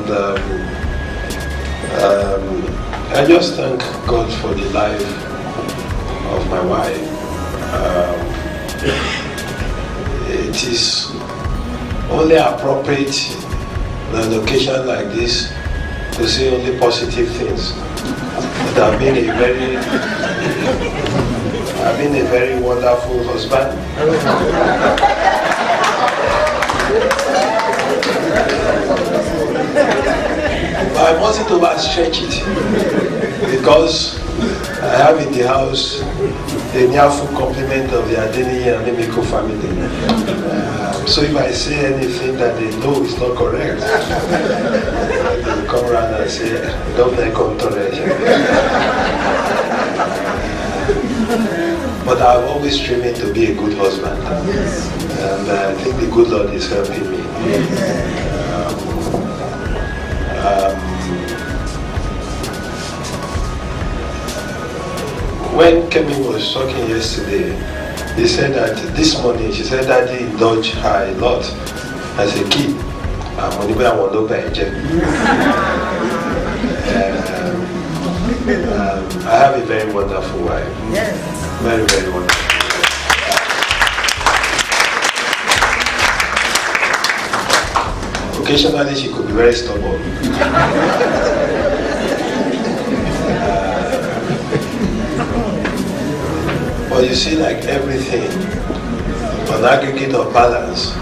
And I just thank God for the life of my wife. It is only appropriate on an occasion like this to say only positive things. But I've been a very wonderful husband. But I mustn't overstretch it, because I have in the house a near full complement of the Olukemi Mimiko family. So if I say anything that they know is not correct, they will come around and say, don't make controversy. But I've always striven to be a good husband. And I think the good Lord is helping me. When Kemi was talking yesterday, he said that this morning, she said that he indulged her a lot as a kid. I have a very wonderful wife. Yes. Very, very wonderful. Occasionally she could be very stubborn. But you see, like everything, on aggregate of balance,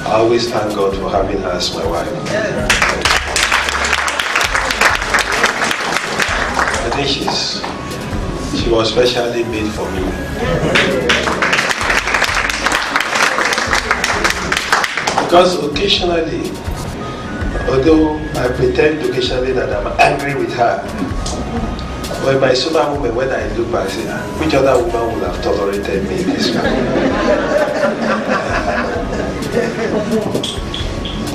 I always thank God for having her as my wife. I think she was specially made for me. Because occasionally, although I pretend occasionally that I'm angry with her, when my sober woman, when I look back, I say, which other woman would have tolerated me this way?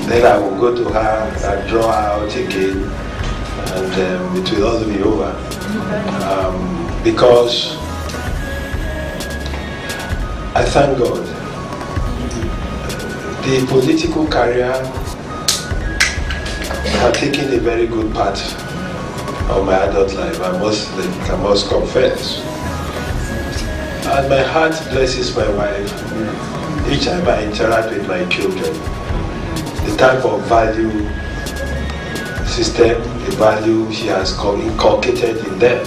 Then I will go to her and draw her out again, and it will all be over. Because I thank God. The political career had taken a very good part of my adult life, I must confess. And my heart blesses my wife each time I interact with my children. The type of value system, the value she has inculcated in them.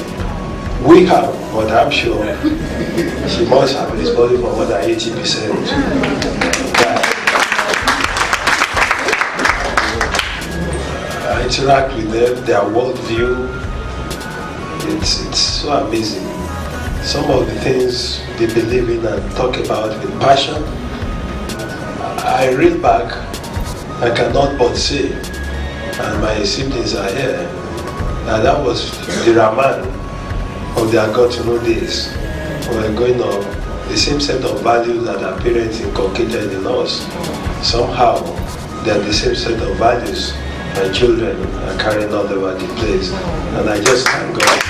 We have, but I'm sure she must have responsible for more than 80%. I interact with them, their worldview, it's so amazing. Some of the things they believe in and talk about with passion, I read back, I cannot but say, and my siblings are here, that was the Raman of their got to know days. We're going on the same set of values that our parents inculcated in us. Somehow, they're the same set of values my children are carrying all over the place. And I just thank God.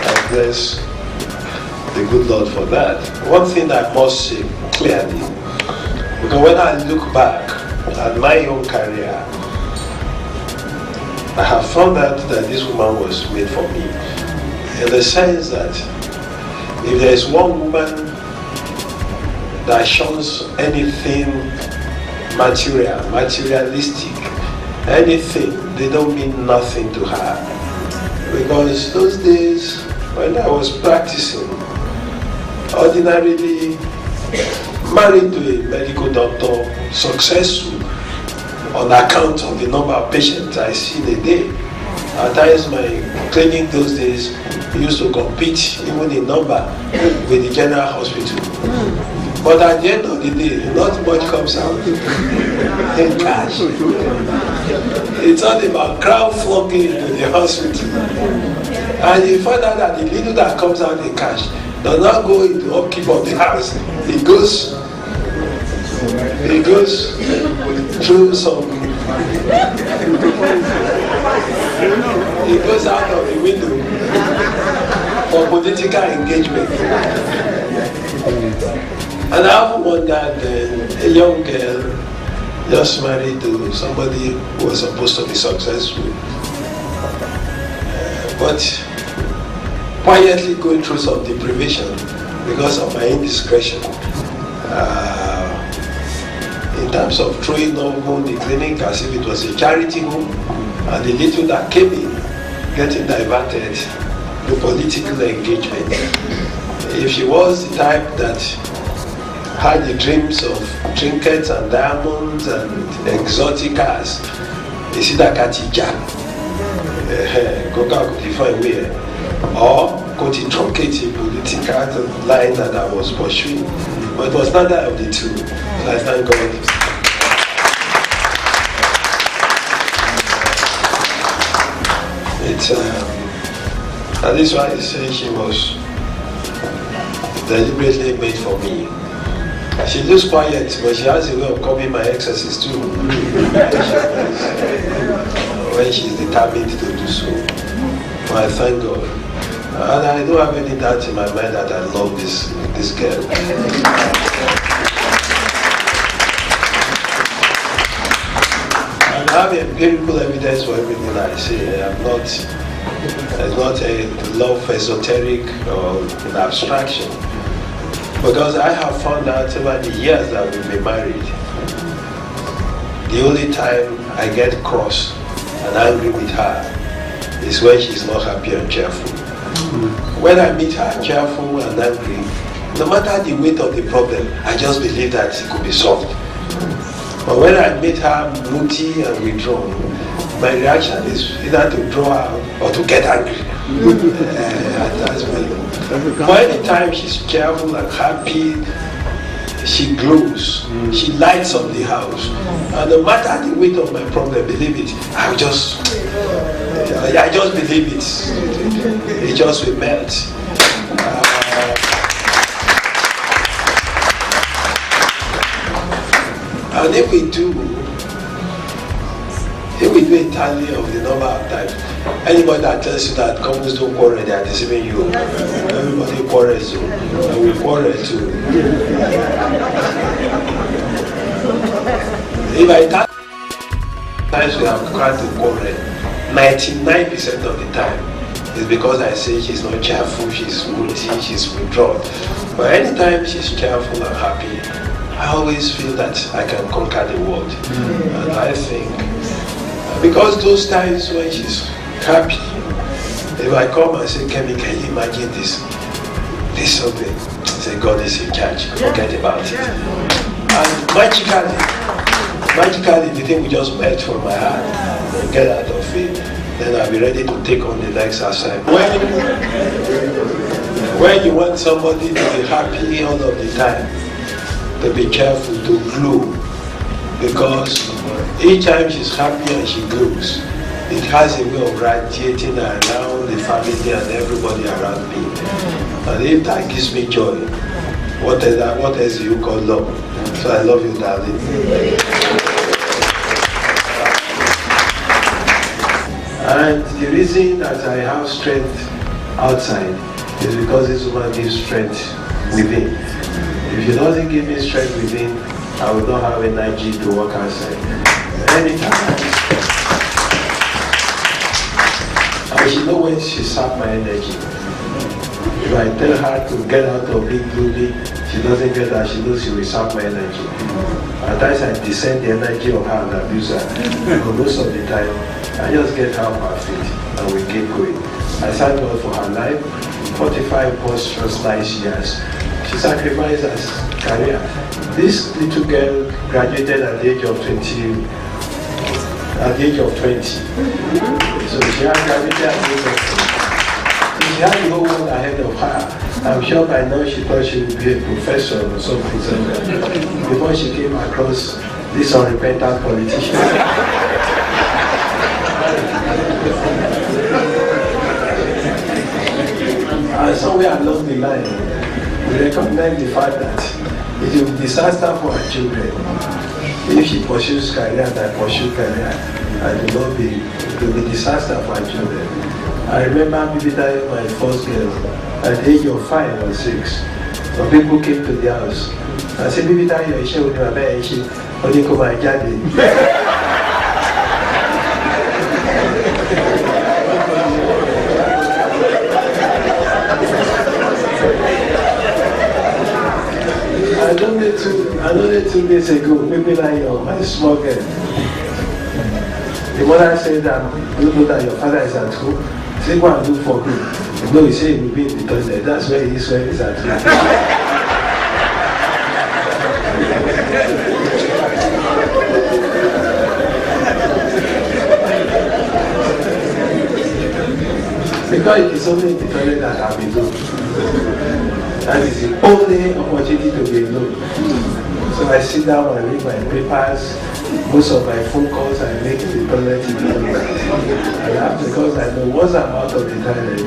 I bless the good Lord for that. One thing I must say clearly, because when I look back at my own career, I have found out that this woman was made for me. In the sense that if there is one woman that shuns anything materialistic, anything, they don't mean nothing to her. Because those days when I was practicing, ordinarily married to a medical doctor, successful on account of the number of patients I see in a day. At times my clinic those days used to compete even in number with the general hospital. But at the end of the day, not much comes out in cash. It's all about crowd flocking into the hospital. And you find out that the little that comes out in cash does not go into upkeep of the house. It goes through some, it goes out of the window for political engagement. And I often wondered, a young girl just married to somebody who was supposed to be successful. But quietly going through some deprivation because of my indiscretion. In terms of throwing open the clinic as if it was a charity home, and the little that came in, getting diverted to political engagement. If she was the type that had the dreams of trinkets and diamonds and exotic cars, you see that Katija, Goga could define where, or could truncate the political line that I was pursuing. But it was neither of the two. So I thank God. And this is why I say she was deliberately made for me. She looks quiet, but she has a way of copying my excesses too. When she's determined to do so. But I thank God. And I don't have any doubt in my mind that I love this girl. I have empirical evidence for everything I say. It's not a love esoteric or an abstraction. Because I have found out over the years that we've been married, the only time I get cross and angry with her is when she's not happy and cheerful. When I meet her cheerful and angry, no matter the weight of the problem, I just believe that it could be solved. But when I meet her moody and withdrawn, my reaction is either to draw out or to get angry. That's but anytime she's cheerful and happy, she glows. She lights up the house. And no matter the weight of my problem, believe it, I just believe it. It just will melt. And if we do a tally of the number of times, anybody that tells you that couples don't quarrel, they are deceiving you. Everybody quarrels, and we quarrel too. If I tell times we have tried to quarrel, 99% of the time is because I say she's not cheerful, she's moody, she's withdrawn. But anytime she's cheerful and happy, I always feel that I can conquer the world. And I think, because those times when she's happy, if I come and say, Kemi, can you imagine this something? I say, God is in charge, forget about it. And magically, the thing will just melt from my heart and get out of it. Then I'll be ready to take on the next assignment. When you want somebody to be happy all of the time, to be careful, to glow, because each time she's happy and she glows, it has a way of radiating around the family and everybody around me. And if that gives me joy, what else do you call love? So I love you, darling. And the reason that I have strength outside is because this woman gives strength within. If she doesn't give me strength within, I will not have energy to work outside. Anytime. And she knows when she saps my energy. If I tell her to get out of being gloomy, she doesn't get that, she knows she will sap my energy. At times I descend the energy of her and abuse her. But most of the time, I just get her off her feet and we keep going. I thank God for her life, 45 prosperous nice years. She sacrificed her career. This little girl graduated at the age of 20. So she had graduated at the age of 20. She had the whole world ahead of her. I'm sure by now she thought she would be a professor or something before she came across this unrepentant politician. And somewhere along the line, we recognize the fact that it will be disaster for our children if she pursues career and I pursue career, and it will be disaster for our children. I remember vividly my first girl at the age of 5 or 6. Some people came to the house and said, "Vividly, you're with my Only come and get I don't know 2 days ago, maybe like my small girl. The mother said that you know that your father is at home. Say go and look for him. No, he said he will be in the toilet. That's where he is when he's at home. Because it is only in the toilet that I'll be alone. That is the only opportunity to be alone. So I sit down and read my papers. Most of my phone calls I make in the toilet in the toilet. I laugh because I know once I'm out of the toilet,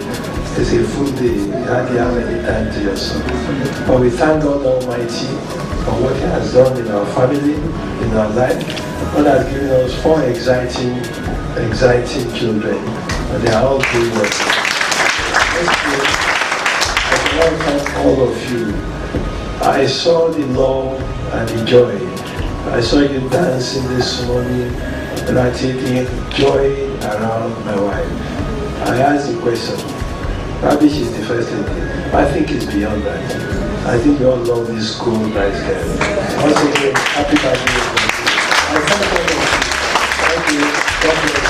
it's a full day. You hardly have any time to yourself. But we thank God Almighty for what He has done in our family, in our life. God has given us 4 exciting children. And they are all doing well. I want to thank all of you. I saw the love and the joy. I saw you dancing this morning, radiating joy around my wife. I asked the question, probably she's the first lady. I think it's beyond that. I think we all love this cool, nice girl. Once again, happy birthday. I thank all of you. Thank you. God bless.